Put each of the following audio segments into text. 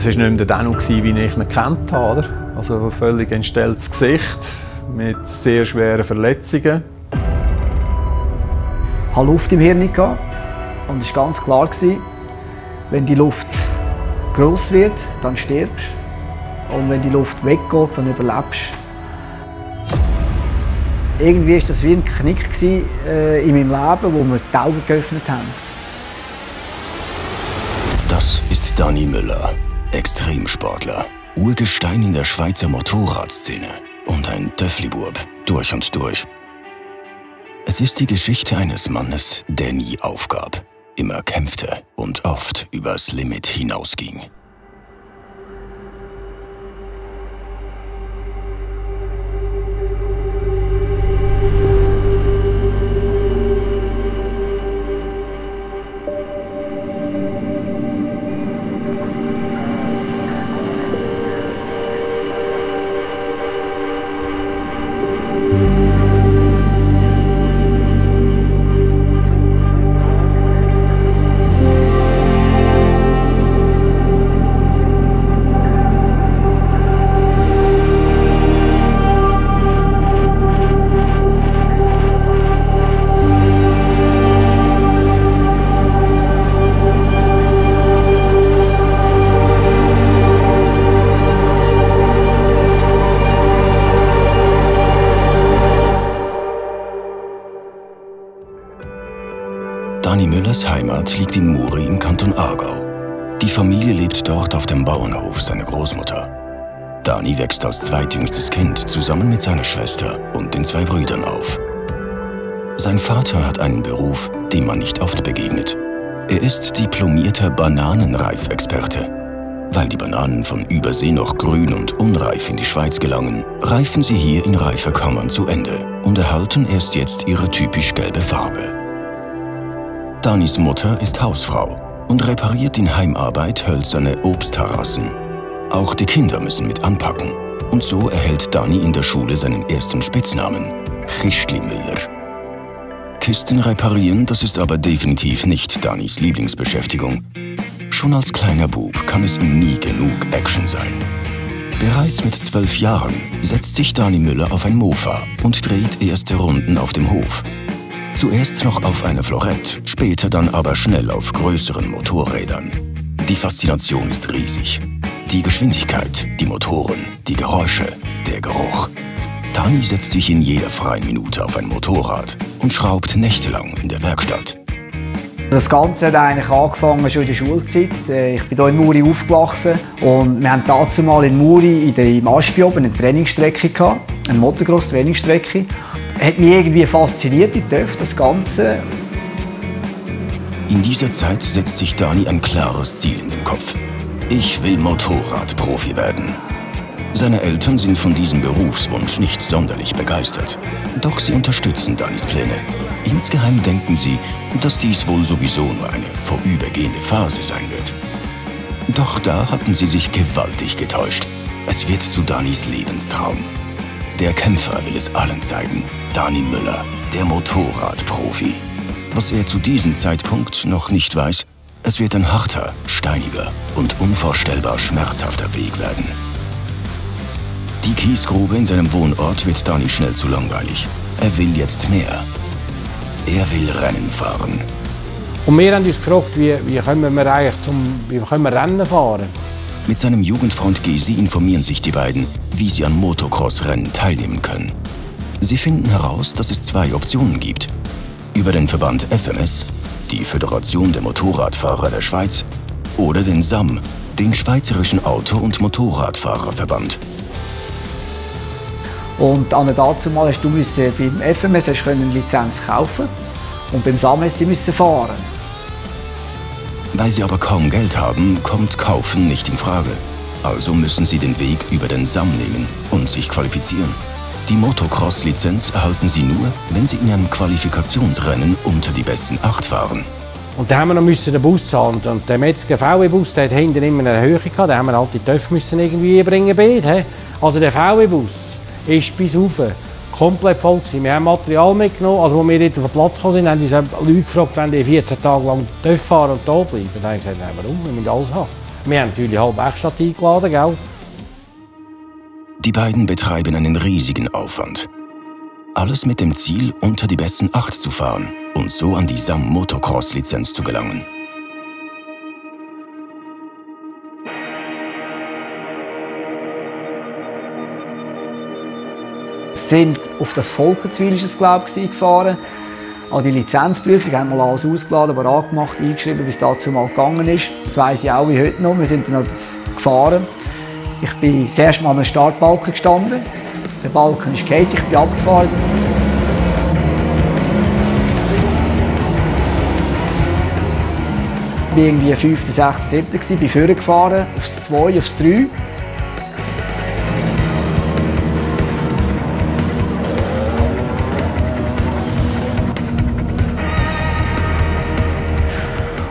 war nicht mehr der Danu, wie ich ihn kennt habe. Also ein völlig entstelltes Gesicht mit sehr schweren Verletzungen. Ich hatte Luft im Hirn und es war ganz klar, wenn die Luft gross wird, dann stirbst du. Und wenn die Luft weggeht, dann überlebst du. Irgendwie war das wie ein Knick in meinem Leben, wo wir die Augen geöffnet haben. Das ist Dani Müller, Extremsportler, Urgestein in der Schweizer Motorradszene und ein Töfflibub durch und durch. Es ist die Geschichte eines Mannes, der nie aufgab, immer kämpfte und oft übers Limit hinausging. Dani Müllers Heimat liegt in Muri im Kanton Aargau. Die Familie lebt dort auf dem Bauernhof seiner Großmutter. Dani wächst als zweitjüngstes Kind zusammen mit seiner Schwester und den 2 Brüdern auf. Sein Vater hat einen Beruf, dem man nicht oft begegnet. Er ist diplomierter Bananenreifexperte. Weil die Bananen von Übersee noch grün und unreif in die Schweiz gelangen, reifen sie hier in Reifekammern zu Ende und erhalten erst jetzt ihre typisch gelbe Farbe. Danis Mutter ist Hausfrau und repariert in Heimarbeit hölzerne Obstterrassen. Auch die Kinder müssen mit anpacken. Und so erhält Dani in der Schule seinen ersten Spitznamen, Christli Müller. Kisten reparieren, das ist aber definitiv nicht Danis Lieblingsbeschäftigung. Schon als kleiner Bub kann es ihm nie genug Action sein. Bereits mit 12 Jahren setzt sich Dani Müller auf ein Mofa und dreht erste Runden auf dem Hof. Zuerst noch auf einer Florette, später dann aber schnell auf größeren Motorrädern. Die Faszination ist riesig. Die Geschwindigkeit, die Motoren, die Geräusche, der Geruch. Dani setzt sich in jeder freien Minute auf ein Motorrad und schraubt nächtelang in der Werkstatt. Das Ganze hat eigentlich angefangen schon in der Schulzeit. Ich bin hier in Muri aufgewachsen und wir haben dazu mal in Muri im Aspi oben eine Trainingsstrecke gehabt, eine Motocross-Trainingsstrecke. Hat mich irgendwie fasziniert, das Ganze. In dieser Zeit setzt sich Dani ein klares Ziel in den Kopf. Ich will Motorradprofi werden. Seine Eltern sind von diesem Berufswunsch nicht sonderlich begeistert. Doch sie unterstützen Danis Pläne. Insgeheim denken sie, dass dies wohl sowieso nur eine vorübergehende Phase sein wird. Doch da hatten sie sich gewaltig getäuscht. Es wird zu Danis Lebenstraum. Der Kämpfer will es allen zeigen. Dani Müller, der Motorradprofi. Was er zu diesem Zeitpunkt noch nicht weiß, es wird ein harter, steiniger und unvorstellbar schmerzhafter Weg werden. Die Kiesgrube in seinem Wohnort wird Dani schnell zu langweilig. Er will jetzt mehr. Er will Rennen fahren. Und wir haben uns gefragt, wie können wir Rennen fahren? Mit seinem Jugendfreund Gesi informieren sich die beiden, wie sie an Motocross-Rennen teilnehmen können. Sie finden heraus, dass es 2 Optionen gibt. Über den Verband FMS, die Föderation der Motorradfahrer der Schweiz, oder den SAM, den Schweizerischen Auto- und Motorradfahrerverband. Und dazu mal hast du beim FMS eine Lizenz kaufen und beim SAM musst du fahren. Weil sie aber kaum Geld haben, kommt Kaufen nicht in Frage. Also müssen sie den Weg über den SAM nehmen und sich qualifizieren. Die Motocross-Lizenz erhalten sie nur, wenn sie in einem Qualifikationsrennen unter die besten 8 fahren. Und dann haben wir den Bus zahlen. Und der Metzger VW-Bus hat hinten immer eine Höhe gehabt. Da haben wir halt die Töpfe irgendwie bringen. Also der VW-Bus ist bis rauf komplett voll gewesen. Wir haben Material mitgenommen. Also, als wir dort auf den Platz gekommen sind, haben uns Leute gefragt, wenn die 14 Tage lang Töpfe fahren und da bleiben. Dann haben wir gesagt, nein, warum? Wir müssen alles haben. Wir haben natürlich halb Werkstatt eingeladen, gell? Die beiden betreiben einen riesigen Aufwand. Alles mit dem Ziel, unter die besten 8 zu fahren und so an die SAM Motocross-Lizenz zu gelangen. Wir sind auf das Volkenswil, ist es, glaube ich, gefahren. An die Lizenzprüfung haben wir alles ausgeladen, aber angemacht, eingeschrieben, bis dazu mal gegangen ist. Das weiss ich auch wie heute noch. Wir sind dann gefahren. Ich bin das erste Mal am Startbalken gestanden. Der Balken ist gefallen, ich bin abgefahren. Ich war irgendwie 5., 6., 7. bin vorne gefahren, aufs 2, aufs 3.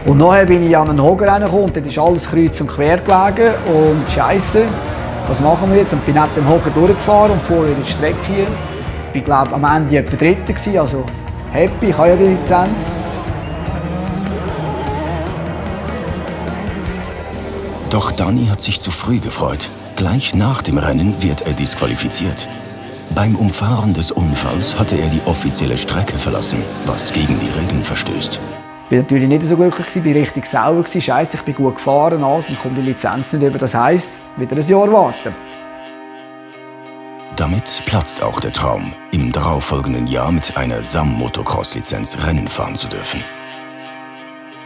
Und nachher bin ich an einen Hoger reingekommen und dort ist alles kreuz und quer gelegen und Scheisse, was machen wir jetzt? Und bin neben dem Hoger durchgefahren und vorher in die Strecke hier. Ich war, glaube am Ende etwa Dritter gewesen, also happy, ich habe ja die Lizenz. Doch Dani hat sich zu früh gefreut. Gleich nach dem Rennen wird er disqualifiziert. Beim Umfahren des Unfalls hatte er die offizielle Strecke verlassen, was gegen die Regeln verstößt. Ich war natürlich nicht so glücklich, ich war richtig sauer. Scheisse, ich bin gut gefahren, also dann kommt die Lizenz nicht über. Das heisst, wieder ein Jahr warten. Damit platzt auch der Traum, im darauffolgenden Jahr mit einer SAM-Motocross-Lizenz Rennen fahren zu dürfen.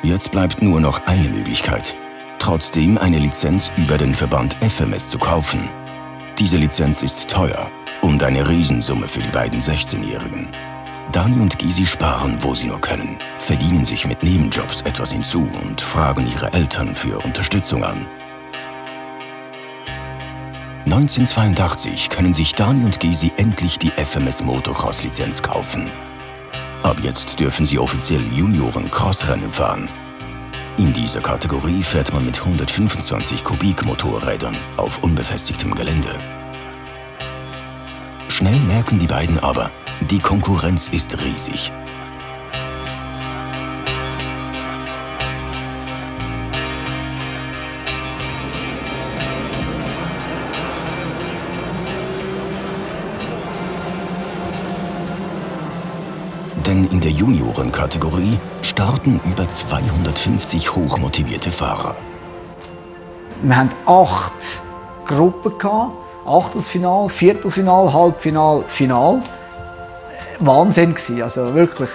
Jetzt bleibt nur noch eine Möglichkeit, trotzdem eine Lizenz über den Verband FMS zu kaufen. Diese Lizenz ist teuer und eine Riesensumme für die beiden 16-Jährigen. Dani und Gysi sparen, wo sie nur können, verdienen sich mit Nebenjobs etwas hinzu und fragen ihre Eltern für Unterstützung an. 1982 können sich Dani und Gysi endlich die FMS Motocross-Lizenz kaufen. Ab jetzt dürfen sie offiziell Junioren-Crossrennen fahren. In dieser Kategorie fährt man mit 125 Kubik Motorrädern auf unbefestigtem Gelände. Schnell merken die beiden aber, die Konkurrenz ist riesig. Denn in der Juniorenkategorie starten über 250 hochmotivierte Fahrer. Wir hatten 8 Gruppen, Achtelfinal, Viertelfinal, Halbfinal, Final. Wahnsinn gewesen, also wirklich.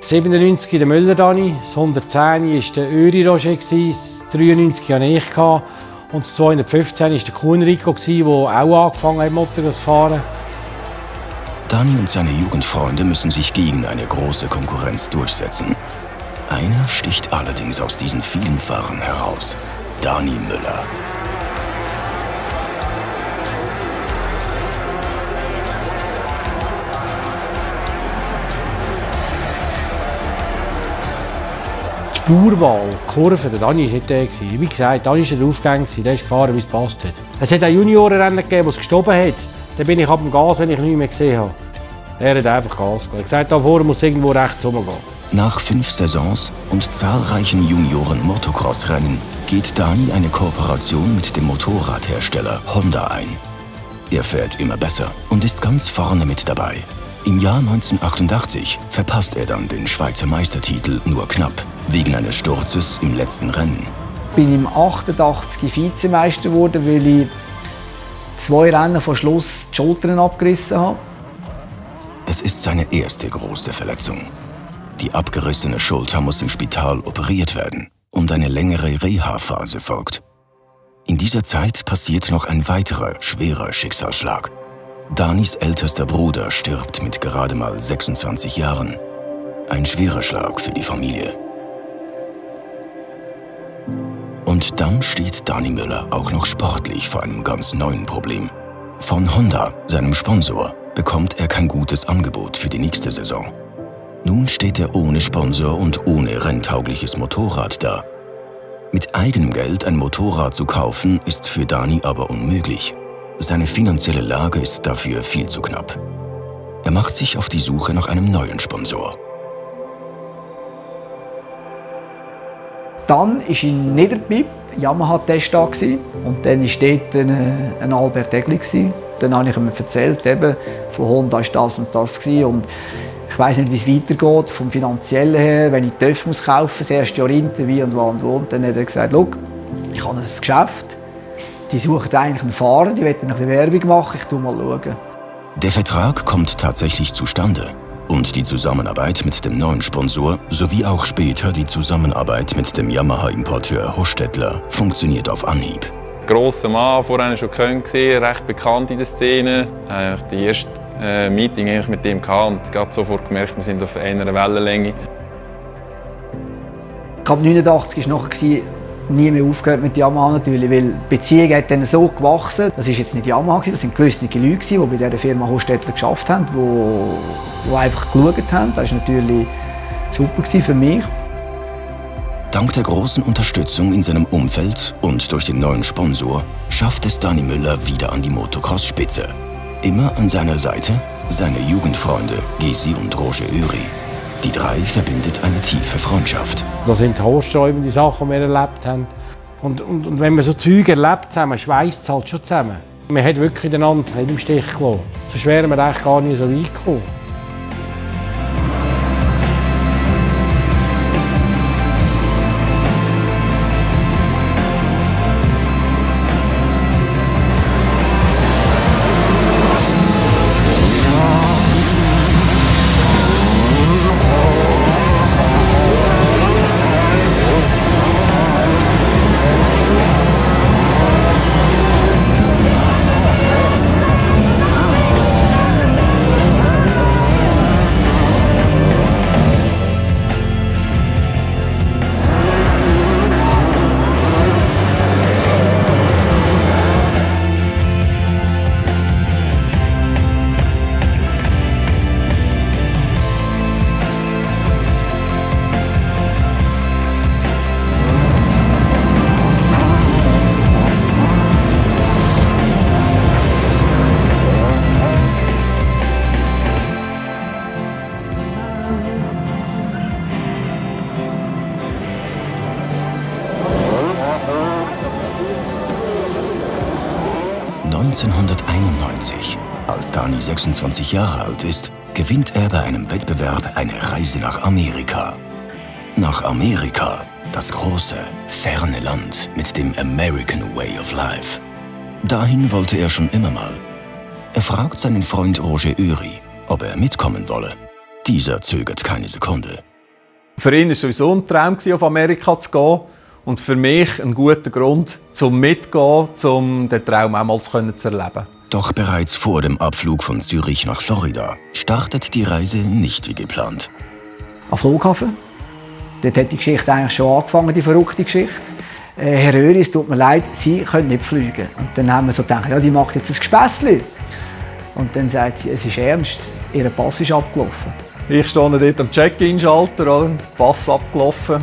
97 der Müller Dani, das 110 war der Öri Roger, das 93 hatte ich und das 215 war der Kuhn Rico, der auch angefangen hat, Motocross zu fahren. Dani und seine Jugendfreunde müssen sich gegen eine große Konkurrenz durchsetzen. Einer sticht allerdings aus diesen vielen Fahrern heraus: Dani Müller. Spurwahl, Kurve, der Dani war nicht der. Wie gesagt, Dani war der Aufgang, der ist gefahren, wie es passt hat. Es hat auch Juniorenrennen gegeben, wo es gestoben hat. Dann bin ich ab dem Gas, wenn ich nichts mehr gesehen habe. Er hat einfach Gas gegeben. Er hat gesagt, da vorne muss irgendwo rechts rumgehen. Nach 5 Saisons und zahlreichen Junioren-Motocross-Rennen geht Dani eine Kooperation mit dem Motorradhersteller Honda ein. Er fährt immer besser und ist ganz vorne mit dabei. Im Jahr 1988 verpasst er dann den Schweizer Meistertitel nur knapp, wegen eines Sturzes im letzten Rennen. Ich bin im 88 Vizemeister geworden, weil ich 2 Rennen vor Schluss die Schultern abgerissen habe. Es ist seine erste große Verletzung. Die abgerissene Schulter muss im Spital operiert werden und eine längere Reha-Phase folgt. In dieser Zeit passiert noch ein weiterer schwerer Schicksalsschlag. Danis ältester Bruder stirbt mit gerade mal 26 Jahren. Ein schwerer Schlag für die Familie. Und dann steht Dani Müller auch noch sportlich vor einem ganz neuen Problem. Von Honda, seinem Sponsor, bekommt er kein gutes Angebot für die nächste Saison. Nun steht er ohne Sponsor und ohne renntaugliches Motorrad da. Mit eigenem Geld ein Motorrad zu kaufen, ist für Dani aber unmöglich. Seine finanzielle Lage ist dafür viel zu knapp. Er macht sich auf die Suche nach einem neuen Sponsor. Dann ist in Niederbipp Yamaha-Test da und dann war dort ein Albert Egli. Dann habe ich ihm erzählt, eben, von Honda war das und das und ich weiss nicht, wie es weitergeht, vom Finanziellen her, wenn ich TÜV muss kaufen muss, das erste Jahr Interview und wo und wo. Und dann hat er gesagt, schau, ich habe ein Geschäft, die suchen eigentlich einen Fahrer, die wollen noch eine Werbung machen, ich mal schauen. Der Vertrag kommt tatsächlich zustande. Und die Zusammenarbeit mit dem neuen Sponsor sowie auch später die Zusammenarbeit mit dem Yamaha-Importeur Hostetler funktioniert auf Anhieb. Grosser Mann, vorher schon gesehen, recht bekannt in der Szene. Die erste Meeting mit ihm und gerade sofort gemerkt, wir sind auf einer Wellenlänge. Ich habe 1989 war nachher nie mehr aufgehört mit Yamaha natürlich, weil die Beziehung hat dann so gewachsen. Das ist jetzt nicht Yamaha, das sind gewisse Leute, die bei dieser Firma Hostetler geschafft haben, die einfach geschaut haben. Das war natürlich super für mich. Dank der großen Unterstützung in seinem Umfeld und durch den neuen Sponsor schafft es Dani Müller wieder an die Motocross-Spitze. Immer an seiner Seite seine Jugendfreunde Gysi und Roger Ury. Die drei verbindet eine tiefe Freundschaft. Das sind haarsträubende Sachen, die wir erlebt haben. Und wenn man so Zeug erlebt zusammen, schweißt es halt schon zusammen. Man hat wirklich einander nicht im Stich gelassen. Sonst wären wir eigentlich gar nicht so weit gekommen. Als Dani 26 Jahre alt ist, gewinnt er bei einem Wettbewerb eine Reise nach Amerika. Nach Amerika, das große, ferne Land mit dem American Way of Life. Dahin wollte er schon immer mal. Er fragt seinen Freund Roger Ury, ob er mitkommen wolle. Dieser zögert keine Sekunde. Für ihn war es sowieso ein Traum, auf Amerika zu gehen. Und für mich ein guter Grund, zum Mitgehen, um den Traum einmal zu erleben. Doch bereits vor dem Abflug von Zürich nach Florida startet die Reise nicht wie geplant. Am Flughafen. Dort hat die Geschichte eigentlich schon angefangen, die verrückte Geschichte. Herr Ury, es tut mir leid, Sie können nicht fliegen. Und dann haben wir so gedacht, ja, die macht jetzt ein Gespässchen. Und dann sagt sie, es ist ernst, Ihr Pass ist abgelaufen. Ich stehe dort am Check-in-Schalter, Pass abgelaufen.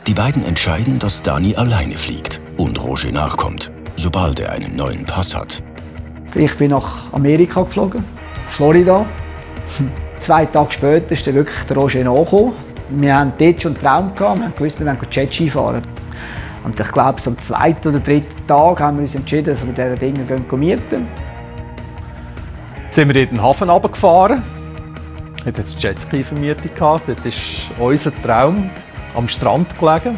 Die beiden entscheiden, dass Dani alleine fliegt und Roger nachkommt, sobald er einen neuen Pass hat. Ich bin nach Amerika geflogen, Florida. 2 Tage später ist dann wirklich der Roger nachgekommen. Wir hatten dort schon einen Traum gehabt, wir wussten, wir wollten Jet-Ski fahren. Und ich glaube, so am 2. oder 3. Tag haben wir uns entschieden, dass wir diese Dinge mieten. Sind wir in den Hafen runtergefahren. Ich hatte jetzt Jetski vermietet. Dort ist unser Traum am Strand gelegen.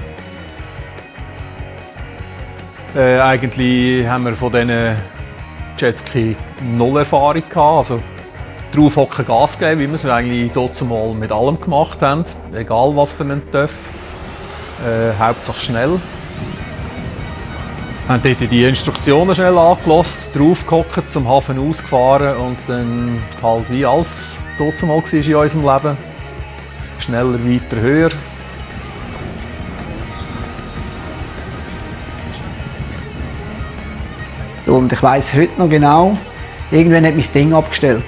Eigentlich haben wir von diesen Jetski null Erfahrung gehabt. Also drauf hocken, Gas geben, wie wir es eigentlich dort mal mit allem gemacht haben. Egal was für einen TÜV. Hauptsache schnell. Wir haben dort die Instruktionen schnell angepasst, drauf gehockt, zum Hafen ausgefahren und dann halt wie alles dort mal war in unserem Leben. Schneller, weiter, höher. Und ich weiss heute noch genau, irgendwann hat mein Ding abgestellt.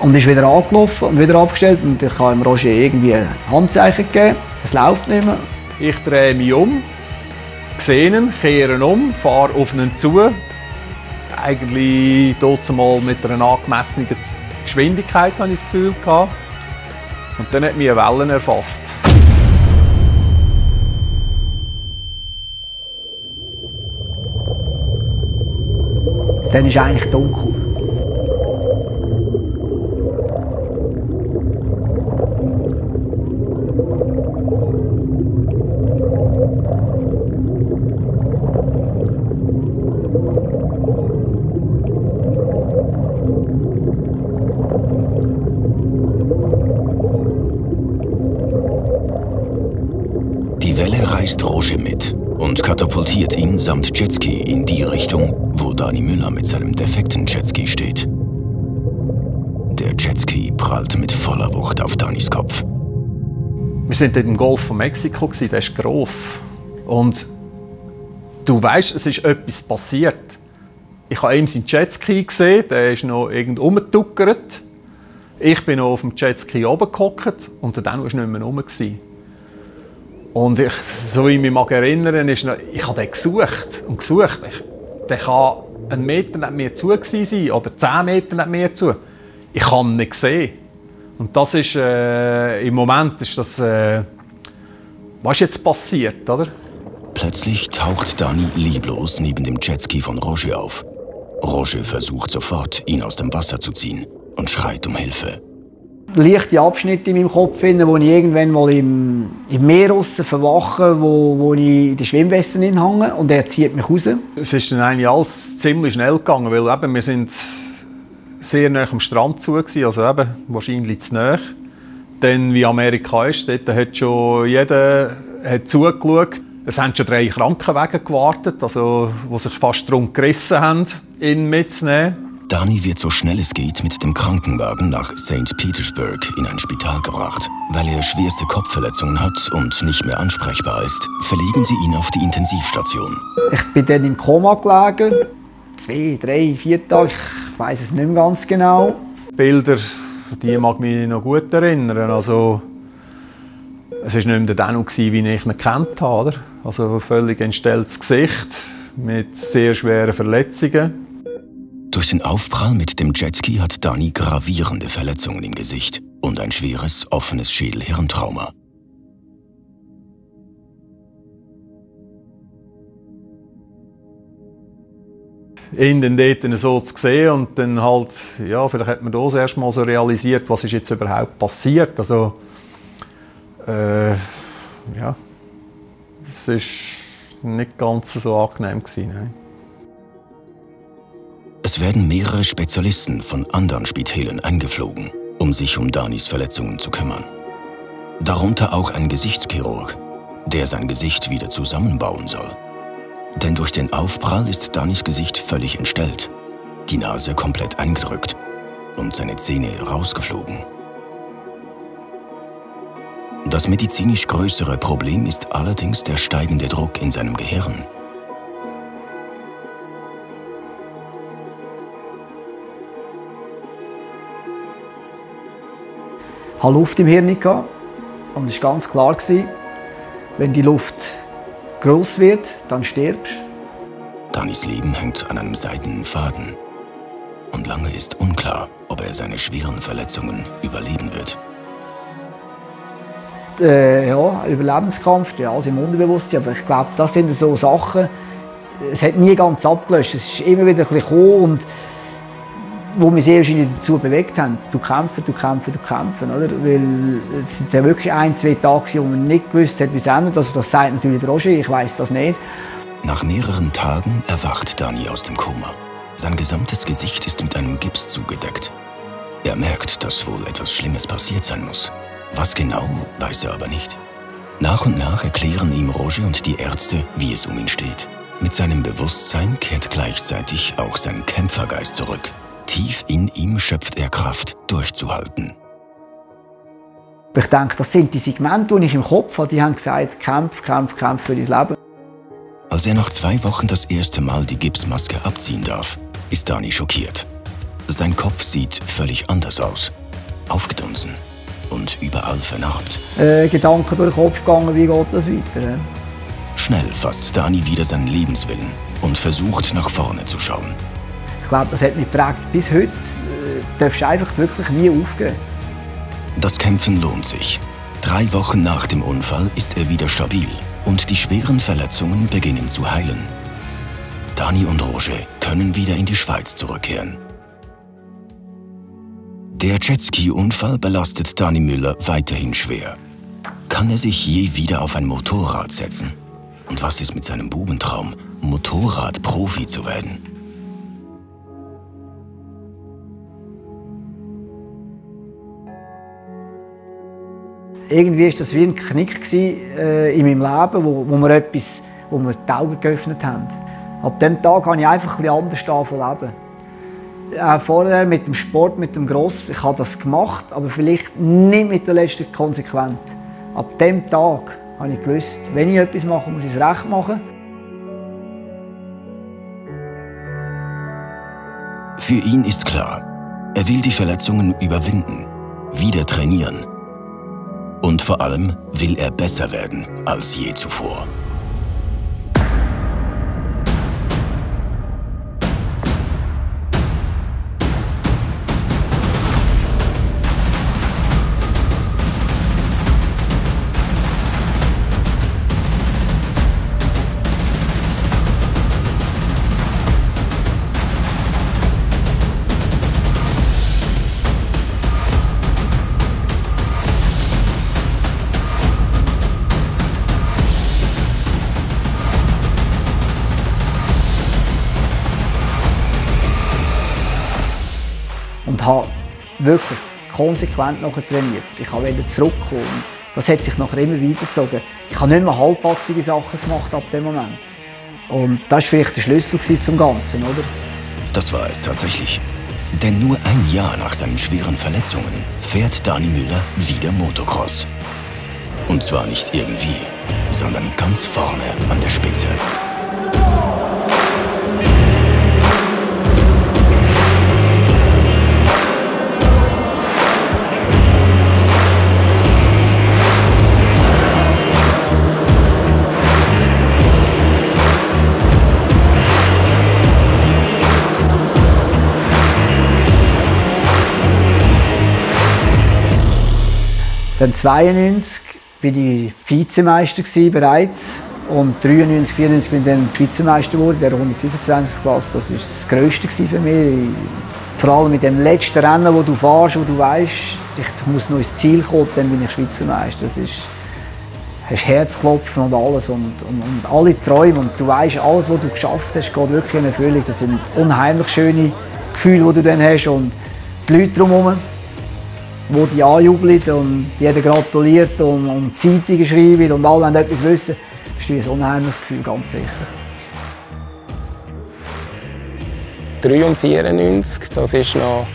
Und ist wieder angelaufen und wieder abgestellt. Und ich habe dem Roger irgendwie ein Handzeichen gegeben. Es läuft nicht mehr. Ich drehe mich um, sehe ihn, kehre um, fahre auf ihn zu. Eigentlich dort mal mit einer angemessenen Geschwindigkeit, habe ich das Gefühl gehabt. Und dann hat mich eine Welle erfasst. dann ist eigentlich dunkel. Die Welle reißt Roger mit und katapultiert ihn samt Jetski in die Richtung, wo Dani Müller mit seinem defekten Jetski steht. Der Jetski prallt mit voller Wucht auf Danis Kopf. Wir sind im Golf von Mexiko, der ist gross. Und du weißt, es ist etwas passiert. Ich habe ihm seinen Jetski gesehen, der ist noch irgendwo rumgetuckert. Ich bin noch auf dem Jetski oben gehockt und dann war er nicht mehr rum. Und ich, so wie ich mich erinnere, ich habe den gesucht und gesucht. Der kann einen Meter nicht mehr zu sein oder 10 Meter nicht mehr zu. Ich kann ihn nicht sehen. Und das ist, im Moment ist das, was ist jetzt passiert, oder? Plötzlich taucht Dani lieblos neben dem Jetski von Roger auf. Roger versucht sofort, ihn aus dem Wasser zu ziehen und schreit um Hilfe. Leichte Abschnitte in meinem Kopf finde, wo ich irgendwann mal im Meer verwache, wo ich in der Schwimmweste hänge und er zieht mich raus. Es ist dann eigentlich alles ziemlich schnell gegangen, weil eben, wir sind sehr nah am Strand zu, also eben wahrscheinlich zu nahe. Denn wie Amerika ist, dort hat schon jeder zugeschaut. Es haben schon 3 Krankenwagen gewartet, also, die sich fast darum gerissen haben, ihn mitzunehmen. Dani wird so schnell es geht mit dem Krankenwagen nach St. Petersburg in ein Spital gebracht. Weil er schwerste Kopfverletzungen hat und nicht mehr ansprechbar ist, verlegen sie ihn auf die Intensivstation. Ich bin dann im Koma gelegen. 2, 3, 4 Tage, ich weiss es nicht mehr ganz genau. Bilder, die mag mich noch gut erinnern. Also, es war nicht mehr der Danu, wie ich ihn gekannt habe. Oder? Also völlig entstelltes Gesicht mit sehr schweren Verletzungen. Durch den Aufprall mit dem Jetski hat Dani gravierende Verletzungen im Gesicht und ein schweres, offenes Schädel-Hirntrauma. Ihn dann dort so zu sehen und dann halt, ja, vielleicht hat man das erst mal so realisiert, was ist jetzt überhaupt passiert. Also, ja, es war nicht ganz so angenehm gewesen, nein. Es werden mehrere Spezialisten von anderen Spitälern eingeflogen, um sich um Danis Verletzungen zu kümmern. Darunter auch ein Gesichtschirurg, der sein Gesicht wieder zusammenbauen soll. Denn durch den Aufprall ist Danis Gesicht völlig entstellt, die Nase komplett eingedrückt und seine Zähne rausgeflogen. Das medizinisch größere Problem ist allerdings der steigende Druck in seinem Gehirn. Ich hatte Luft im Hirn und es war ganz klar, wenn die Luft groß wird, dann stirbst du. Danis Leben hängt an einem seidenen Faden. Und lange ist unklar, ob er seine schweren Verletzungen überleben wird. Ja, Überlebenskampf, ja, also im Unterbewusstsein, aber ich glaube, das sind so Sachen, es hat nie ganz abgelöscht, es ist immer wieder ein bisschen gekommen und wo wir sehr wahrscheinlich dazu bewegt haben, du kämpfen, oder? Weil es sind ja wirklich 1, 2 Tage, wo man nicht gewusst hat, wie es endet. Also das sagt natürlich Roger, ich weiss das nicht. Nach mehreren Tagen erwacht Dani aus dem Koma. Sein gesamtes Gesicht ist mit einem Gips zugedeckt. Er merkt, dass wohl etwas Schlimmes passiert sein muss. Was genau, weiß er aber nicht. Nach und nach erklären ihm Roger und die Ärzte, wie es um ihn steht. Mit seinem Bewusstsein kehrt gleichzeitig auch sein Kämpfergeist zurück. Tief in ihm schöpft er Kraft, durchzuhalten. Ich denke, das sind die Segmente, die ich im Kopf habe, die haben gesagt, kämpf für dein Leben. Als er nach 2 Wochen das erste Mal die Gipsmaske abziehen darf, ist Dani schockiert. Sein Kopf sieht völlig anders aus. Aufgedunsen und überall vernarbt. Gedanken durch den Kopf gegangen, wie geht das weiter? Schnell fasst Dani wieder seinen Lebenswillen und versucht, nach vorne zu schauen. Ich glaube, das hat mich geprägt. Bis heute darfst du einfach wirklich nie aufgeben. Das Kämpfen lohnt sich. 3 Wochen nach dem Unfall ist er wieder stabil und die schweren Verletzungen beginnen zu heilen. Dani und Roger können wieder in die Schweiz zurückkehren. Der Jetski-Unfall belastet Dani Müller weiterhin schwer. Kann er sich je wieder auf ein Motorrad setzen? Und was ist mit seinem Bubentraum, Motorradprofi zu werden? Irgendwie war das wie ein Knick in meinem Leben, wo wir die Augen geöffnet haben. Ab diesem Tag habe ich einfach ein anders leben. Vorher mit dem Sport, mit dem Gross, ich habe das gemacht, aber vielleicht nicht mit der letzten Konsequenz. Ab diesem Tag habe ich gewusst, wenn ich etwas mache, muss ich es recht machen. Für ihn ist klar, er will die Verletzungen überwinden, wieder trainieren. Und vor allem will er besser werden als je zuvor. Und habe wirklich konsequent nachher trainiert. Ich wollte zurückkommen. Das hat sich nachher immer weitergezogen. Ich habe nicht mehr halbpatzige Sachen gemacht ab dem Moment. Und das war vielleicht der Schlüssel zum Ganzen, oder? Das war es tatsächlich. Denn nur ein Jahr nach seinen schweren Verletzungen fährt Dani Müller wieder Motocross. Und zwar nicht irgendwie, sondern ganz vorne an der Spitze. Dann 1992 bin ich Vizemeister bereits und 1993, 1994 bin ich dann Vizemeister geworden, in der 125. Klasse. Das war das Größte für mich. Vor allem mit dem letzten Rennen, wo du fährst, wo du weißt, ich muss noch ins Ziel kommen, dann bin ich Schweizer Meister. Das ist, hast Herzklopfen und alles und alle Träume und du weißt, alles, was du geschafft hast, geht wirklich in Erfüllung. Das sind unheimlich schöne Gefühle, die du dann hast und die Leute drumherum, die dich anjubeln und jeder gratuliert und Zeitungen schreiben und alle wollen etwas wissen. Das ist ein unheimliches Gefühl, ganz sicher. 1993, das war noch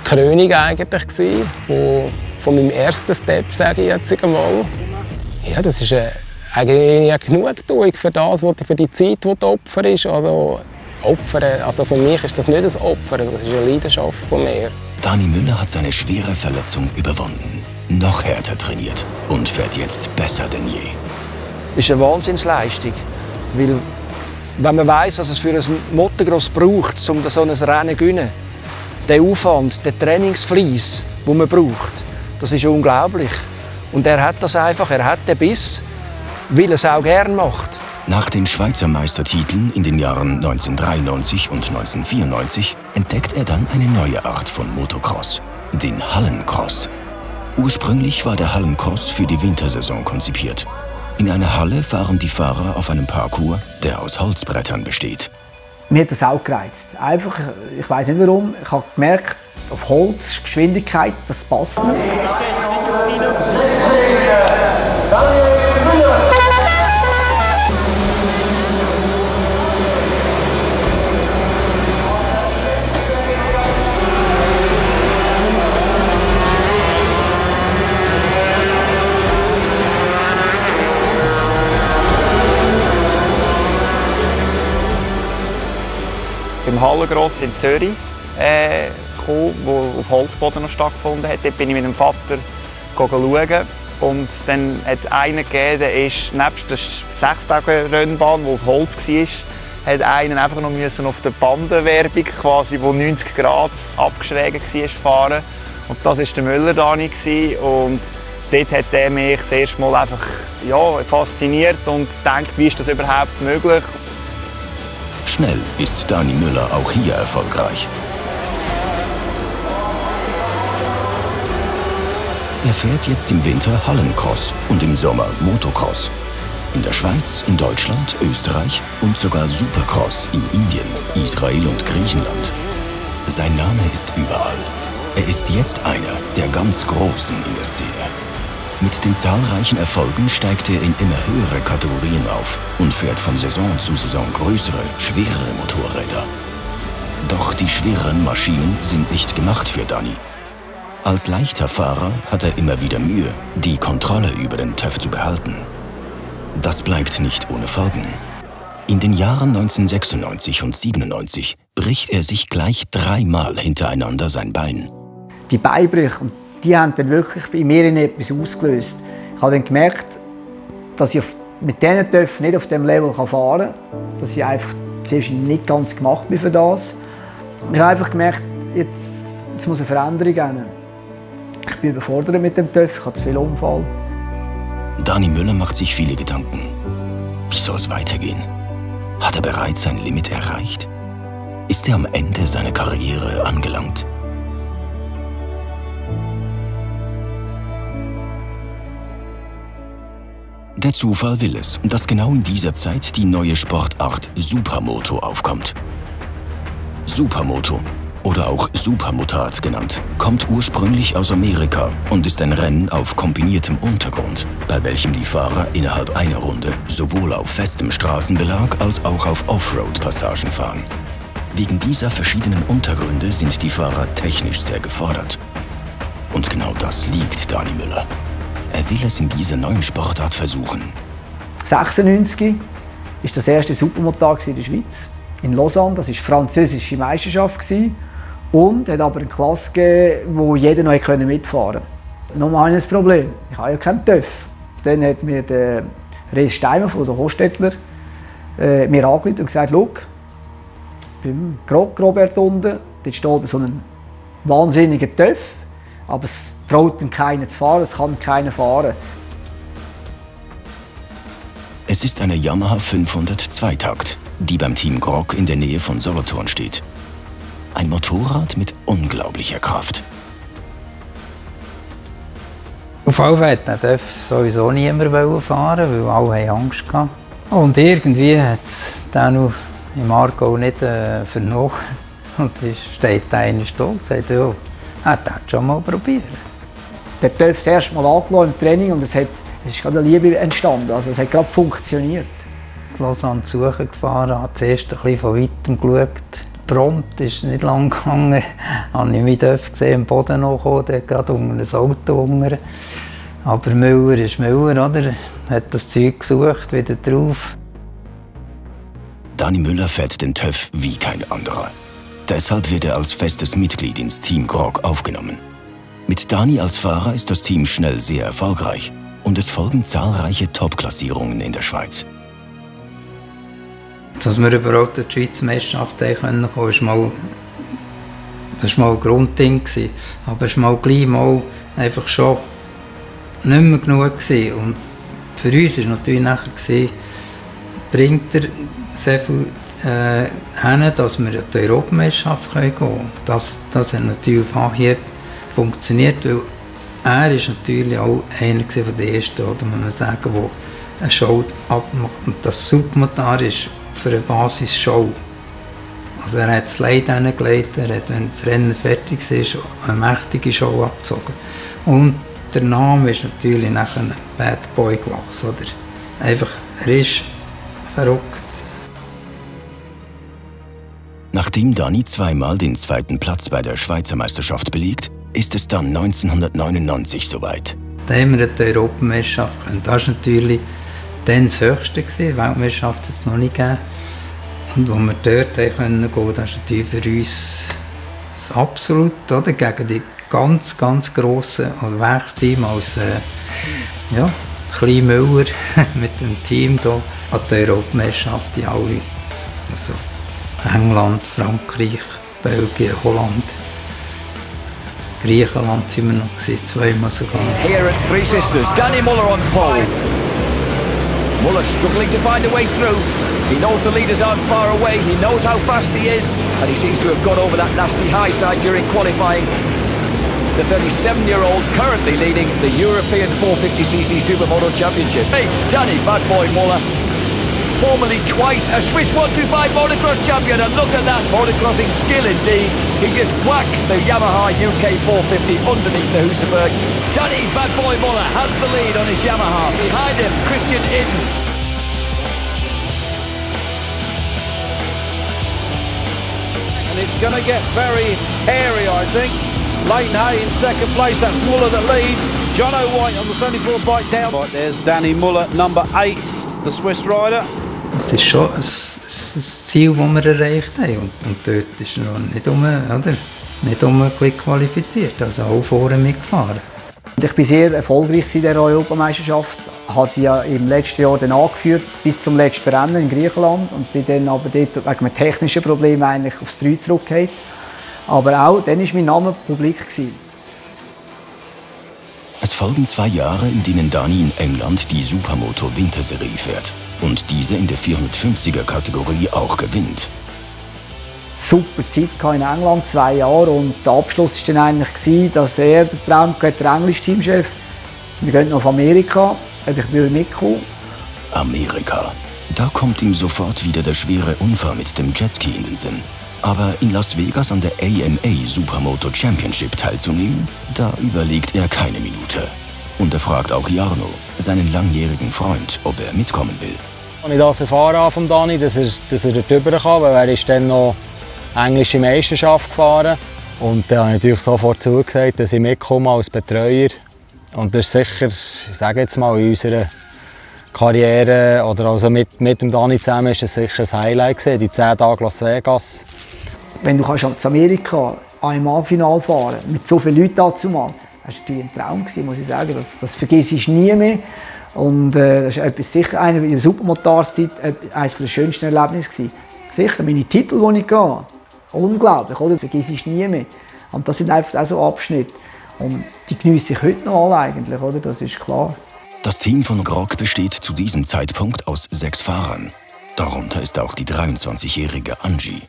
die Krönung eigentlich von meinem ersten Step, sage ich jetzt einmal. Ja, das ist eigentlich eine Genugtuung für das, für die Zeit, die du opferst. Also für mich ist das nicht ein Opfer, das ist eine Leidenschaft von mir. Dani Müller hat seine schwere Verletzung überwunden, noch härter trainiert und fährt jetzt besser denn je. Das ist eine Wahnsinnsleistung, weil wenn man weiss, was es für ein Motocross braucht, um so ein Rennen zu gewinnen, der Aufwand, der Trainingsfleiss, den man braucht, das ist unglaublich. Und er hat das einfach, er hat den Biss, weil er es auch gerne macht. Nach den Schweizer Meistertiteln in den Jahren 1993 und 1994 entdeckt er dann eine neue Art von Motocross, den Hallencross. Ursprünglich war der Hallencross für die Wintersaison konzipiert. In einer Halle fahren die Fahrer auf einem Parcours, der aus Holzbrettern besteht. Mir hat das auch gereizt. Einfach, ich weiss nicht warum, ich habe gemerkt, auf Holz, Geschwindigkeit, das passt mir. Im Hallencross in Zürich, wo auf Holzboden noch stattgefunden hat. Dort bin ich mit dem Vater schauen. Und dann hat einer gegeben, der ist nebst der 6-Tage-Rennbahn, die auf Holz war, hat einen einfach noch auf der Bandenwerbung, quasi, wo 90 Grad abgeschrägt war, fahren. Und das war der Müller Dani. Und dort hat er mich das erste Mal einfach, fasziniert und gedacht, wie ist das überhaupt möglich. Schnell ist Dani Müller auch hier erfolgreich. Er fährt jetzt im Winter Hallencross und im Sommer Motocross. In der Schweiz, in Deutschland, Österreich und sogar Supercross in Indien, Israel und Griechenland. Sein Name ist überall. Er ist jetzt einer der ganz Großen in der Szene. Mit den zahlreichen Erfolgen steigt er in immer höhere Kategorien auf und fährt von Saison zu Saison größere, schwerere Motorräder. Doch die schwereren Maschinen sind nicht gemacht für Dani. Als leichter Fahrer hat er immer wieder Mühe, die Kontrolle über den TÜV zu behalten. Das bleibt nicht ohne Folgen. In den Jahren 1996 und 1997 bricht er sich gleich 3-mal hintereinander sein Bein. Die Beinbrüche, die haben dann wirklich bei mir etwas ausgelöst. Ich habe dann gemerkt, dass ich mit diesen Töpfen nicht auf diesem Level fahren kann. Dass ich einfach zuerst nicht ganz gemacht bin für das. Ich habe einfach gemerkt, jetzt muss eine Veränderung geben. Ich bin überfordert mit dem Töpf, ich habe zu viel Unfall. Dani Müller macht sich viele Gedanken. Wie soll es weitergehen? Hat er bereits sein Limit erreicht? Ist er am Ende seiner Karriere angelangt? Der Zufall will es, dass genau in dieser Zeit die neue Sportart Supermoto aufkommt. Supermoto, oder auch Supermotard genannt, kommt ursprünglich aus Amerika und ist ein Rennen auf kombiniertem Untergrund, bei welchem die Fahrer innerhalb einer Runde sowohl auf festem Straßenbelag als auch auf Offroad-Passagen fahren. Wegen dieser verschiedenen Untergründe sind die Fahrer technisch sehr gefordert. Und genau das liegt Dani Müller. Er will es in dieser neuen Sportart versuchen. 1996 war das erste Supermotard in der Schweiz, in Lausanne. Das war die französische Meisterschaft und hat aber eine Klasse gegeben, wo jeder noch mitfahren konnte. Noch ein Problem, ich habe ja keinen TÜV. Dann hat mir der Res Steimer von der Hostetler mir angerufen und gesagt, schau, beim Grobert unten, dort steht so ein wahnsinniger TÜV, aber es traut dann keiner zu fahren, es kann keiner fahren. Es ist eine Yamaha 500 Zweitakt, die beim Team Grog in der Nähe von Solothurn steht. Ein Motorrad mit unglaublicher Kraft. Auf alle Fälle darf sowieso niemand fahren, weil alle Angst hatten. Und irgendwie hat es dann im Aargau nicht vernommen. Und dann steht einer da und sagt, ja, er darf schon mal probieren. Der TÜV das erste Mal angelassen im Training und es ist gerade eine Liebe entstanden. Also es hat gerade funktioniert. Ich bin Lausanne zu suchen gefahren, habe zuerst ein bisschen von weitem geschaut. Die Front ist nicht lang gegangen. Habe ich mich gesehen, am Boden noch, gerade unter ein Auto unter. Aber Müller ist Müller, oder? Hat das Zeug gesucht, wieder drauf. Dani Müller fährt den TÜV wie kein anderer. Deshalb wird er als festes Mitglied ins Team Grog aufgenommen. Mit Dani als Fahrer ist das Team schnell sehr erfolgreich und es folgen zahlreiche Top-Klassierungen in der Schweiz. Dass wir überhaupt durch die Schweizer Meisterschaft kommen konnten, das war mal ein Grundding. Aber es war mal gleich mal einfach schon nicht mehr genug. Und für uns war natürlich nachher, bringt er sehr viel hin, dass wir an die Europameisterschaft gehen können. Das hat natürlich auf Anhieb funktioniert, weil er ist natürlich auch einer von den ersten, oder man sagen, der eine Show abmacht. Und das Supermotard ist für eine Basisshow. Also er hat das Leid hingelegt, er hat, wenn das Rennen fertig ist, eine mächtige Show abgezogen. Und der Name ist natürlich nachher Bad Boy gewachsen. Oder? Einfach, er ist verrückt. Nachdem Dani 2-mal den 2. Platz bei der Schweizer Meisterschaft belegt, ist es dann 1999 soweit. Da haben wir die Europameisterschaft gewonnen. Das war natürlich dann das Höchste. Die Weltmeisterschaft hat es noch nicht gegeben. Und als wir dort gehen konnten, das ist natürlich für uns das Absolut, oder? Gegen die ganz, ganz grossen Werksteam als Klein Müller mit dem Team hier an der Europameisterschaft in alle. Also England, Frankreich, Belgien, Holland. Griechenland sind wir noch gewesen, zweimal sogar. Here at Three Sisters, Dani Müller on pole. Müller struggling to find a way through. He knows the leaders aren't far away, he knows how fast he is, and he seems to have got over that nasty high side during qualifying. The 37-year-old currently leading the European 450cc Supermoto Championship. Danny Bad Boy Muller, formerly twice a Swiss 125 motocross champion, and look at that motocrossing skill indeed. He just whacks the Yamaha UK 450 underneath the Husaberg. Danny Bad Boy Muller has the lead on his Yamaha. Behind him, Christian Iden. And it's going to get very hairy, I think. Leighton Hay in second place, that's Muller that leads. Jono White on the 74 bike down. Right, there's Danny Muller, number 8, the Swiss rider. Es ist schon ein Ziel, das wir erreicht haben. Und dort ist noch nicht qualifiziert, also auch vorne mitgefahren. Ich war sehr erfolgreich in der Europameisterschaft. Ich habe ja im letzten Jahr dann angeführt bis zum letzten Rennen in Griechenland und bin dann aber dort wegen einem technischen Problem eigentlich aufs 3 zurückgefallen. Aber auch dann war mein Name publik. Es folgen 2 Jahre, in denen Dani in England die Supermoto Winterserie fährt und diese in der 450er-Kategorie auch gewinnt. Super Zeit in England, 2 Jahre, und der Abschluss war dann eigentlich, dass er, der Traum, der englische Teamchef, wir gehen nach Amerika, ob ich mitkommen. Amerika. Da kommt ihm sofort wieder der schwere Unfall mit dem Jetski in den Sinn. Aber in Las Vegas an der AMA Supermoto Championship teilzunehmen, da überlegt er keine Minute. Und er fragt auch Jarno, seinen langjährigen Freund, ob er mitkommen will. Als ich das erfahren habe von Dani, dass er dort rüber kam, weil er ist dann noch englische Meisterschaft gefahren. Und da habe ich natürlich sofort zugesagt, dass ich mitkomme als Betreuer. Und das ist sicher, ich sage jetzt mal, in unserer Karriere oder also mit dem Dani zusammen ist es sicher ein Highlight gewesen, die 10 Tage Las Vegas. Wenn du zu Amerika AMA-Final fahren mit so vielen Leuten dazu mal, das war natürlich ein Traum gewesen, muss ich sagen. Das vergisst ich nie mehr. Und das ist etwas, sicher in der Supermotorszeit eines der schönsten Erlebnisse gewesen. Sicher meine Titel, die ich gehe, unglaublich, oder? Das vergisst ich nie mehr. Und das sind einfach auch so Abschnitte. Und die genieße ich heute noch alle eigentlich, oder? Das ist klar. Das Team von Grog besteht zu diesem Zeitpunkt aus 6 Fahrern. Darunter ist auch die 23-jährige Angie.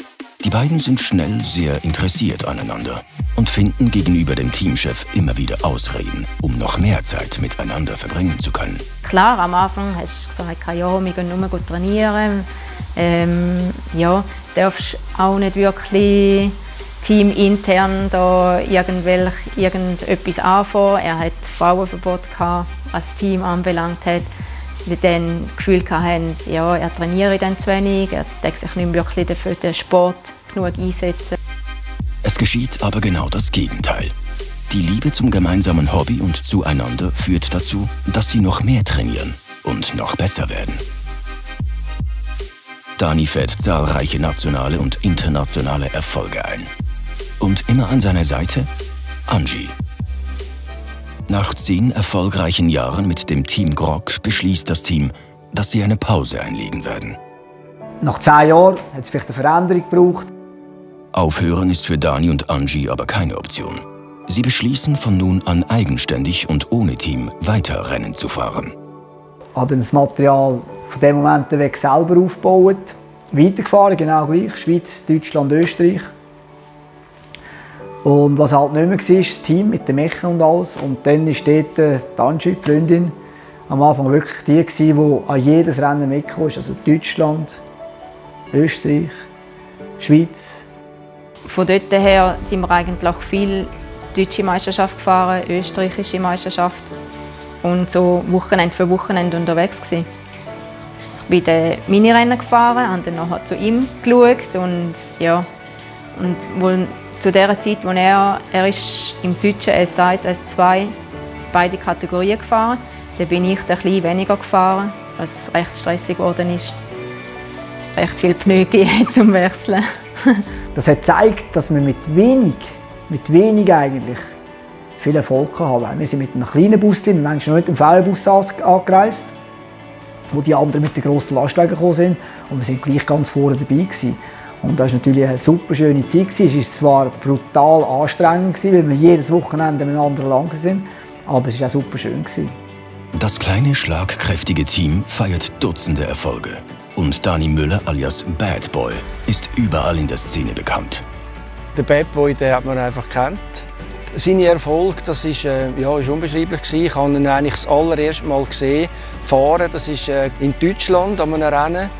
Die beiden sind schnell sehr interessiert aneinander und finden gegenüber dem Teamchef immer wieder Ausreden, um noch mehr Zeit miteinander verbringen zu können. Klar, am Anfang hast du gesagt, ja, wir gehen nur gut trainieren. Ja, darfst auch nicht wirklich teamintern da irgendetwas anfangen. Er hat Frauenverbot gehabt, was das Team anbelangt hat. Sie dann das Gefühl hatten, ja, er trainiere dann zu wenig, er deckt sich nicht wirklich für den Sport genug einsetzen. Es geschieht aber genau das Gegenteil. Die Liebe zum gemeinsamen Hobby und zueinander führt dazu, dass sie noch mehr trainieren und noch besser werden. Dani fährt zahlreiche nationale und internationale Erfolge ein. Und immer an seiner Seite Angie. Nach 10 erfolgreichen Jahren mit dem Team Grog beschließt das Team, dass sie eine Pause einlegen werden. Nach 10 Jahren hat es vielleicht eine Veränderung gebraucht. Aufhören ist für Dani und Angie aber keine Option. Sie beschließen, von nun an eigenständig und ohne Team weiter Rennen zu fahren. Ich habe das Material von dem Moment weg selber aufgebaut, weitergefahren, genau gleich, Schweiz, Deutschland, Österreich. Und was halt nicht mehr war, ist das Team mit den Mechen und alles. Und dann war dort die Angie, die Freundin, am Anfang wirklich die, die an jedes Rennen mitgekommen ist. Also Deutschland, Österreich, Schweiz. Von dort her sind wir eigentlich viel deutsche Meisterschaft gefahren, österreichische Meisterschaft. Und so Wochenende für Wochenende unterwegs gewesen. Ich bin dann Minirennen gefahren, habe dann nachher zu ihm geschaut und ja. Und zu der Zeit, wo er ist im deutschen S1, S2 beide Kategorien gefahren, da bin ich ein bisschen weniger gefahren, was recht stressig geworden ist. Recht viel Pneu gegeben zum Wechseln. Das hat gezeigt, dass man mit wenig eigentlich viel Erfolg haben. Wir sind mit einem kleinen Bus, wir sind manchmal noch mit dem VW-Bus angereist, wo die anderen mit den grossen Lastwagen gekommen sind, und wir sind gleich ganz vorne dabei gewesen. Und das war natürlich eine super schöne Zeit. Es war zwar brutal anstrengend, weil wir jedes Wochenende mit einem anderen Land sind, aber es war auch super schön. Das kleine, schlagkräftige Team feiert Dutzende Erfolge. Und Dani Müller alias Bad Boy ist überall in der Szene bekannt. Der Bad Boy, den hat man einfach kennt. Seine Erfolg, das ist unbeschreiblich gewesen. Ich habe ihn eigentlich das allererste Mal gesehen fahren. Das ist in Deutschland an einem Rennen,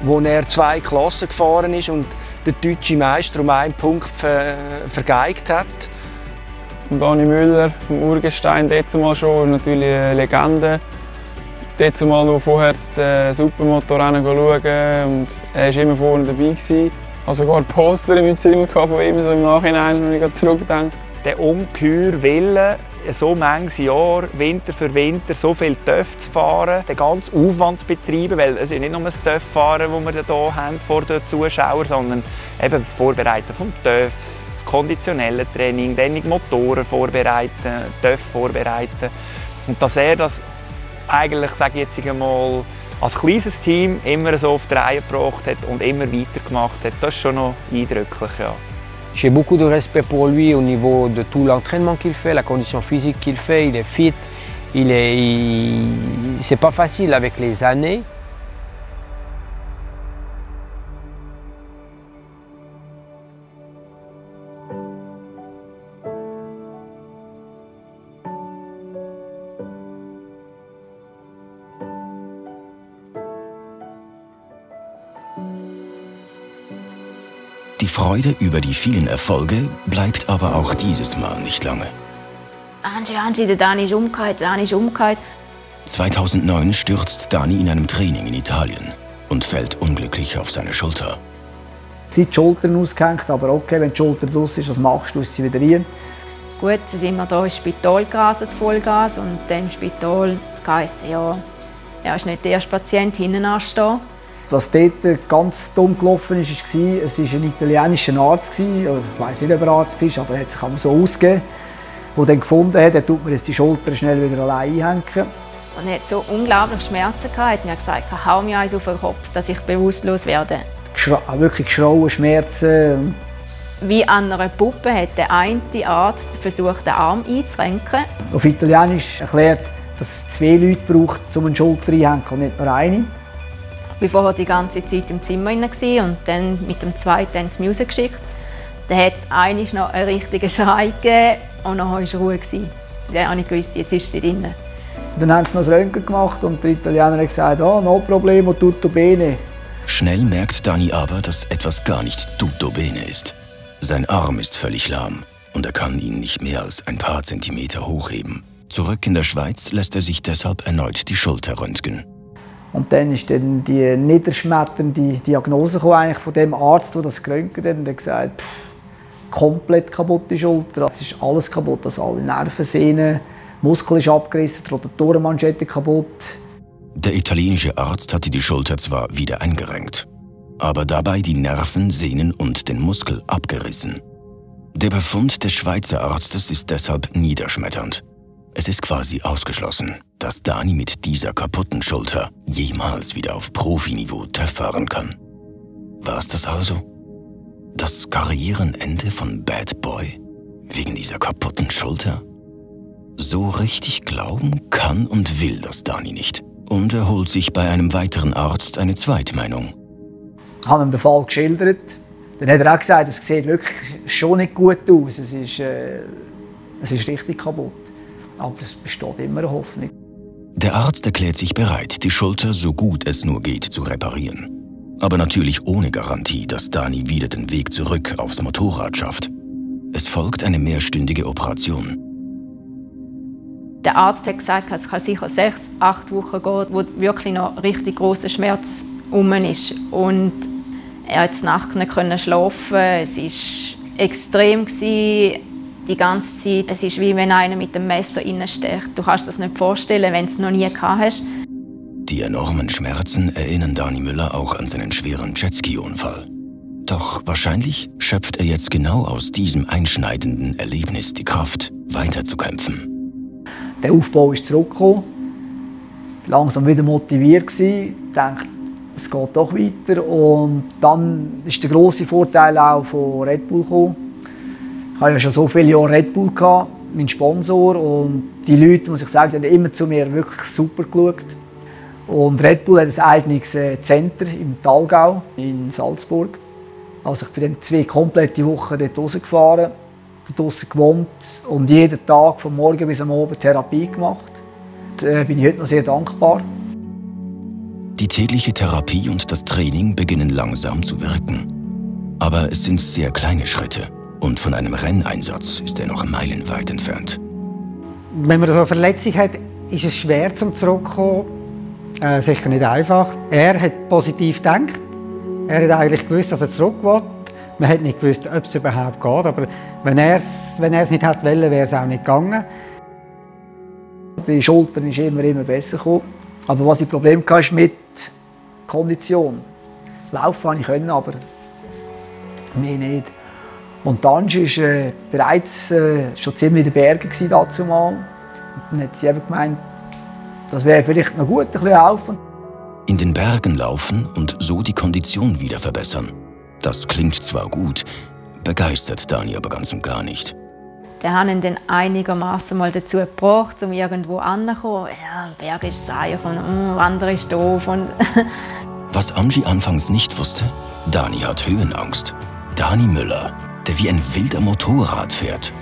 wo er 2 Klassen gefahren ist und der deutsche Meister um 1 Punkt vergeigt hat. Dani Müller vom Urgestein, dort mal schon natürlich eine Legende. Dort mal noch vorher das Supermotorrennen schauen und er war immer vorne dabei. Ich hatte sogar Poster von ihm, so im Nachhinein, wenn ich zurückdenke. Der ungeheure Wille, so manches Jahr, Winter für Winter, so viel TÜV zu fahren, den ganzen Aufwand zu betreiben, weil es ist nicht nur das TÜV-Fahren, das wir hier haben vor den Zuschauern, sondern eben Vorbereiten vom TÜV, das konditionelle Training, dann die Motoren vorbereiten, TÜV vorbereiten. Und dass er das eigentlich, sage ich jetzt einmal, als kleines Team immer so auf die Reihe gebracht hat und immer weitergemacht hat, das ist schon noch eindrücklich. Ja. J'ai beaucoup de respect pour lui au niveau de tout l'entraînement qu'il fait, la condition physique qu'il fait. Il est fit, c'est pas facile avec les années. Die Freude über die vielen Erfolge bleibt aber auch dieses Mal nicht lange. Angie, der Dani ist umgekehrt. 2009 stürzt Dani in einem Training in Italien und fällt unglücklich auf seine Schulter. Sie hat die Schultern ausgehängt, aber okay, wenn die Schulter draus ist, was machst du? Ist sie wieder rein? Gut, dann sind wir hier ins Spital gerastet, Vollgas, und dann im Spital heisst es, ja, er ist nicht der erste Patient hinten anstehen. Was dort ganz dumm gelaufen ist, war, es war ein italienischer Arzt, oder ich weiss nicht, ob er Arzt ist, aber er hat sich so ausgegeben, der dann gefunden hat, er tut mir jetzt die Schulter schnell wieder allein einhängen. Und er hat so unglaublich Schmerzen gehabt, mir gesagt, hau mir eins auf den Kopf, dass ich bewusstlos werde. Wirklich geschrauen, Schmerzen. Wie an einer Puppe hat der eine Arzt versucht, den Arm einzurenken. Auf Italienisch erklärt, dass es 2 Leute braucht, um eine Schulter einzuhängen und nicht nur eine. Ich war vorher die ganze Zeit im Zimmer und dann mit dem zweiten ins Musik geschickt. Dann hat es einmal noch einen richtigen Schrei gegeben und dann war es Ruhe. Dann habe ich gewusst, jetzt ist sie drin. Dann haben sie noch das Röntgen gemacht und der Italiener hat gesagt, oh, no problemo, tutto bene. Schnell merkt Dani aber, dass etwas gar nicht tutto bene ist. Sein Arm ist völlig lahm und er kann ihn nicht mehr als ein paar Zentimeter hochheben. Zurück in der Schweiz lässt er sich deshalb erneut die Schulter röntgen. Und dann ist dann die niederschmetternde Diagnose eigentlich von dem Arzt, der das geröntgt hat, und hat gesagt, komplett kaputte Schulter. Es ist alles kaputt, also alle Nerven, Sehnen, Muskel ist abgerissen, die Rotatorenmanschette kaputt. Der italienische Arzt hatte die Schulter zwar wieder eingerenkt, aber dabei die Nerven, Sehnen und den Muskel abgerissen. Der Befund des Schweizer Arztes ist deshalb niederschmetternd. Es ist quasi ausgeschlossen, dass Dani mit dieser kaputten Schulter jemals wieder auf Profiniveau TÜV fahren kann. War es das also? Das Karrierenende von Bad Boy? Wegen dieser kaputten Schulter? So richtig glauben kann und will das Dani nicht. Und er holt sich bei einem weiteren Arzt eine Zweitmeinung. Ich habe ihm den Fall geschildert. Dann hat er auch gesagt, es sieht wirklich schon nicht gut aus. Es ist richtig kaputt. Aber es besteht immer eine Hoffnung. Der Arzt erklärt sich bereit, die Schulter so gut es nur geht zu reparieren. Aber natürlich ohne Garantie, dass Dani wieder den Weg zurück aufs Motorrad schafft. Es folgt eine mehrstündige Operation. Der Arzt hat gesagt, es kann sicher 6-8 Wochen gehen, wo wirklich noch richtig grosser Schmerz herum ist. Und er konnte nachts nicht schlafen. Es war extrem. Die ganze Zeit. Es ist wie wenn einer mit dem Messer reinsteckt. Du kannst das nicht vorstellen, wenn du es noch nie gehabt hast. Die enormen Schmerzen erinnern Dani Müller auch an seinen schweren Jetski-Unfall. Doch wahrscheinlich schöpft er jetzt genau aus diesem einschneidenden Erlebnis die Kraft, weiterzukämpfen. Der Aufbau ist zurückgekommen, langsam wieder motiviert gewesen, dachte, es geht doch weiter. Und dann ist der grosse Vorteil auch von Red Bull gekommen. Ich hatte ja schon so viele Jahre Red Bull, mein Sponsor, und die Leute, muss ich sagen, haben immer zu mir wirklich super geschaut. Und Red Bull hat ein eigenes Center im Thalgau in Salzburg. Also ich bin dann 2 komplette Wochen dort rausgefahren, dort draussen gewohnt und jeden Tag von morgen bis am Abend Therapie gemacht. Da bin ich heute noch sehr dankbar. Die tägliche Therapie und das Training beginnen langsam zu wirken. Aber es sind sehr kleine Schritte und von einem Renneinsatz ist er noch meilenweit entfernt. Wenn man so eine Verletzung hat, ist es schwer zum Zurückkommen. Sicher nicht einfach. Er hat positiv gedacht. Er hat eigentlich gewusst, dass er zurück will. Man hat nicht gewusst, ob es überhaupt geht. Aber wenn er es nicht hätte wollen, wäre es auch nicht gegangen. Die Schulter ist immer besser gekommen. Aber was ich Problem hatte, ist mit Kondition. Laufen konnte ich, aber mehr nicht. Und Angie war bereits schon ziemlich in den Bergen dazu mal. Und dann hat sie eben gemeint, das wäre vielleicht noch gut, ein bisschen laufen. In den Bergen laufen und so die Kondition wieder verbessern. Das klingt zwar gut, begeistert Dani aber ganz und gar nicht. Der haben ihn dann einigermaßen mal dazu gebracht, um irgendwo anzukommen. Ja, Berg ist seich und Wandern ist doof. Was Angie anfangs nicht wusste, Dani hat Höhenangst. Dani Müller, der wie ein wilder Motorrad fährt.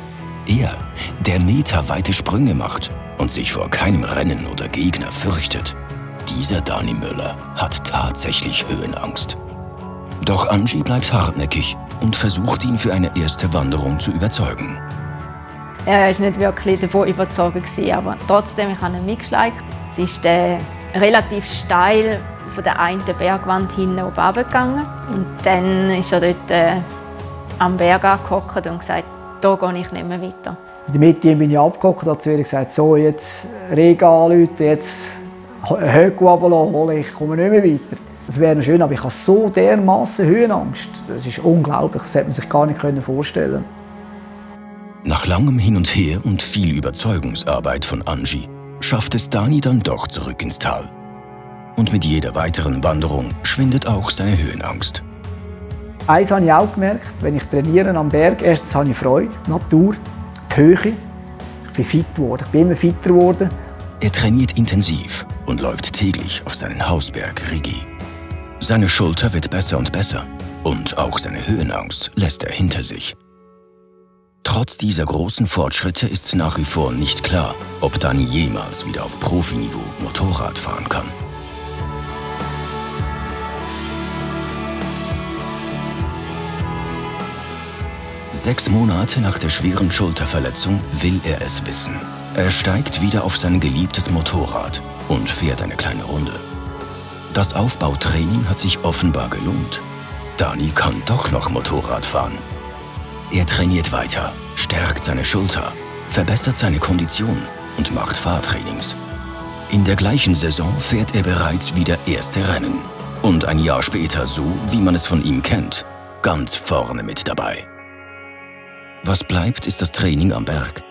Er, der meterweite Sprünge macht und sich vor keinem Rennen oder Gegner fürchtet. Dieser Dani Müller hat tatsächlich Höhenangst. Doch Angie bleibt hartnäckig und versucht ihn für eine erste Wanderung zu überzeugen. Er war nicht wirklich davon überzeugt, aber trotzdem, ich habe ihn mitgeschleicht. Es ist relativ steil von der einen Bergwand hinten oben runtergegangen. Und dann ist er dort am Berg angehockt und gesagt, da gehe ich nicht mehr weiter. In der Mitte bin ich abgehockt und habe zu ihr gesagt, so, jetzt Regen anrufen, jetzt Höcke runterholen, ich komme nicht mehr weiter. Das wäre schön, aber ich habe so dermaßen Höhenangst. Das ist unglaublich, das hätte man sich gar nicht vorstellen können. Nach langem Hin und Her und viel Überzeugungsarbeit von Angie schafft es Dani dann doch zurück ins Tal. Und mit jeder weiteren Wanderung schwindet auch seine Höhenangst. Eins habe ich auch gemerkt, wenn ich trainiere am Berg, erstens habe ich Freude, Natur, die Höhe. Ich bin fit geworden, ich bin immer fitter geworden. Er trainiert intensiv und läuft täglich auf seinen Hausberg Rigi. Seine Schulter wird besser und besser und auch seine Höhenangst lässt er hinter sich. Trotz dieser großen Fortschritte ist nach wie vor nicht klar, ob Dani jemals wieder auf Profiniveau Motorrad fahren kann. Sechs Monate nach der schweren Schulterverletzung will er es wissen. Er steigt wieder auf sein geliebtes Motorrad und fährt eine kleine Runde. Das Aufbautraining hat sich offenbar gelohnt. Dani kann doch noch Motorrad fahren. Er trainiert weiter, stärkt seine Schulter, verbessert seine Kondition und macht Fahrtrainings. In der gleichen Saison fährt er bereits wieder erste Rennen. Und ein Jahr später, so wie man es von ihm kennt, ganz vorne mit dabei. Was bleibt, ist das Training am Berg.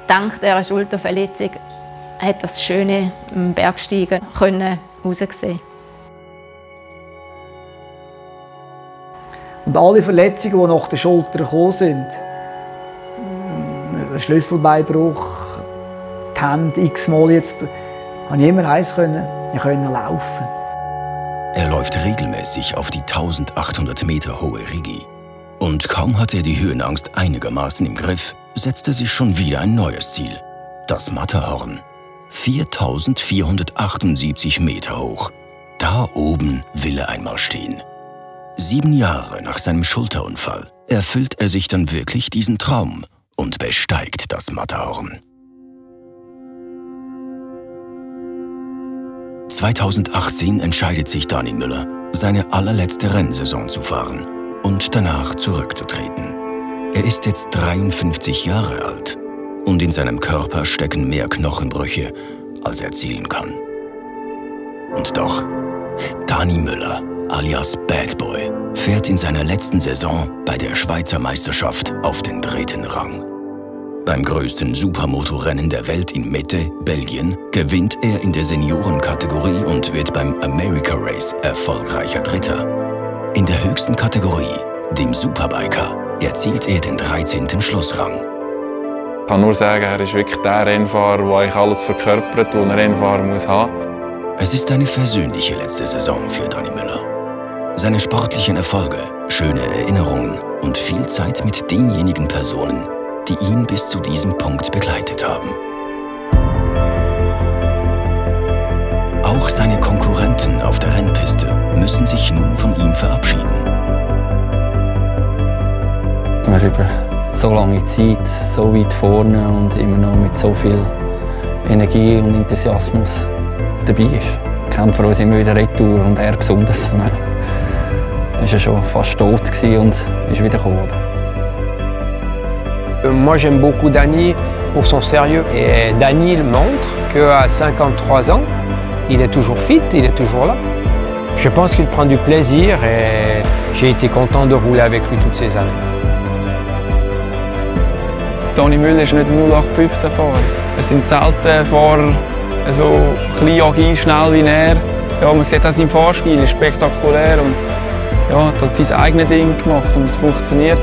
Dank dieser Schulterverletzung hat das schöne Bergsteigen heraussehen. Und alle Verletzungen, die nach der Schulter gekommen sind, Schlüsselbeinbruch, die Hände x-mal jetzt, konnte ich immer eins können, ich konnte laufen. Er läuft regelmäßig auf die 1800 Meter hohe Rigi. Und kaum hat er die Höhenangst einigermaßen im Griff, setzt er sich schon wieder ein neues Ziel. Das Matterhorn. 4478 Meter hoch. Da oben will er einmal stehen. 7 Jahre nach seinem Schulterunfall erfüllt er sich dann wirklich diesen Traum und besteigt das Matterhorn. 2018 entscheidet sich Dani Müller, seine allerletzte Rennsaison zu fahren und danach zurückzutreten. Er ist jetzt 53 Jahre alt und in seinem Körper stecken mehr Knochenbrüche, als er zählen kann. Und doch, Dani Müller, alias Bad Boy, fährt in seiner letzten Saison bei der Schweizer Meisterschaft auf den 3. Rang. Beim größten Supermotorrennen der Welt in Mette, Belgien, gewinnt er in der Seniorenkategorie und wird beim America Race erfolgreicher Dritter. In der höchsten Kategorie, dem Superbiker, erzielt er den 13. Schlussrang. Ich kann nur sagen, er ist wirklich der Rennfahrer, der eigentlich alles verkörpert, was ein Rennfahrer muss haben. Es ist eine versöhnliche letzte Saison für Dani Müller. Seine sportlichen Erfolge, schöne Erinnerungen und viel Zeit mit denjenigen Personen, die ihn bis zu diesem Punkt begleitet haben. Auch seine Konkurrenten auf der Rennpiste müssen sich nun von ihm verabschieden. Wir haben über so lange Zeit, so weit vorne und immer noch mit so viel Energie und Enthusiasmus dabei ist. Wir kämpfen uns immer wieder retour und er besonders. Er war ja schon fast tot und ist wieder gekommen. Moi j'aime beaucoup Dani pour son sérieux. Et Dani montre qu'à 53 ans, il est toujours fit, il est toujours là. Je pense qu'il prend du plaisir et j'ai été content de rouler avec lui toutes ces années. Dani Müller ist nicht 0815-Fahrer. Es sind selten Fahrer so klein, agil, schnell wie er. Ja, man sieht auch sein Fahrspiel, ist spektakulär und ja, hat sein eigenes Ding gemacht und es funktioniert.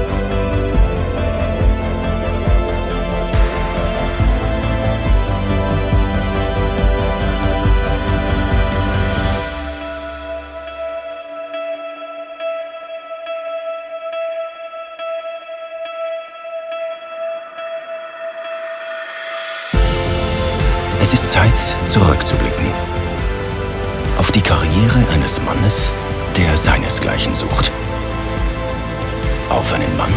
Es ist Zeit, zurückzublicken. Auf die Karriere eines Mannes, der seinesgleichen sucht. Auf einen Mann,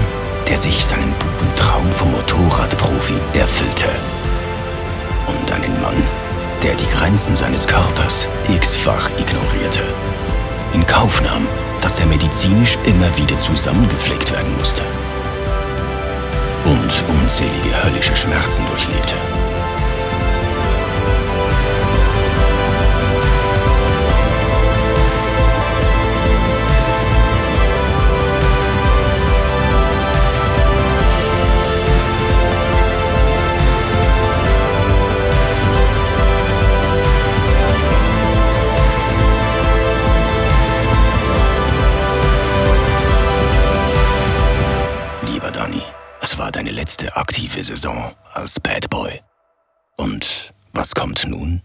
der sich seinen Bubentraum vom Motorradprofi erfüllte. Und einen Mann, der die Grenzen seines Körpers x-fach ignorierte. In Kauf nahm, dass er medizinisch immer wieder zusammengepflegt werden musste. Und unzählige höllische Schmerzen durchlebte. Es war deine letzte aktive Saison als Bad Boy. Und was kommt nun?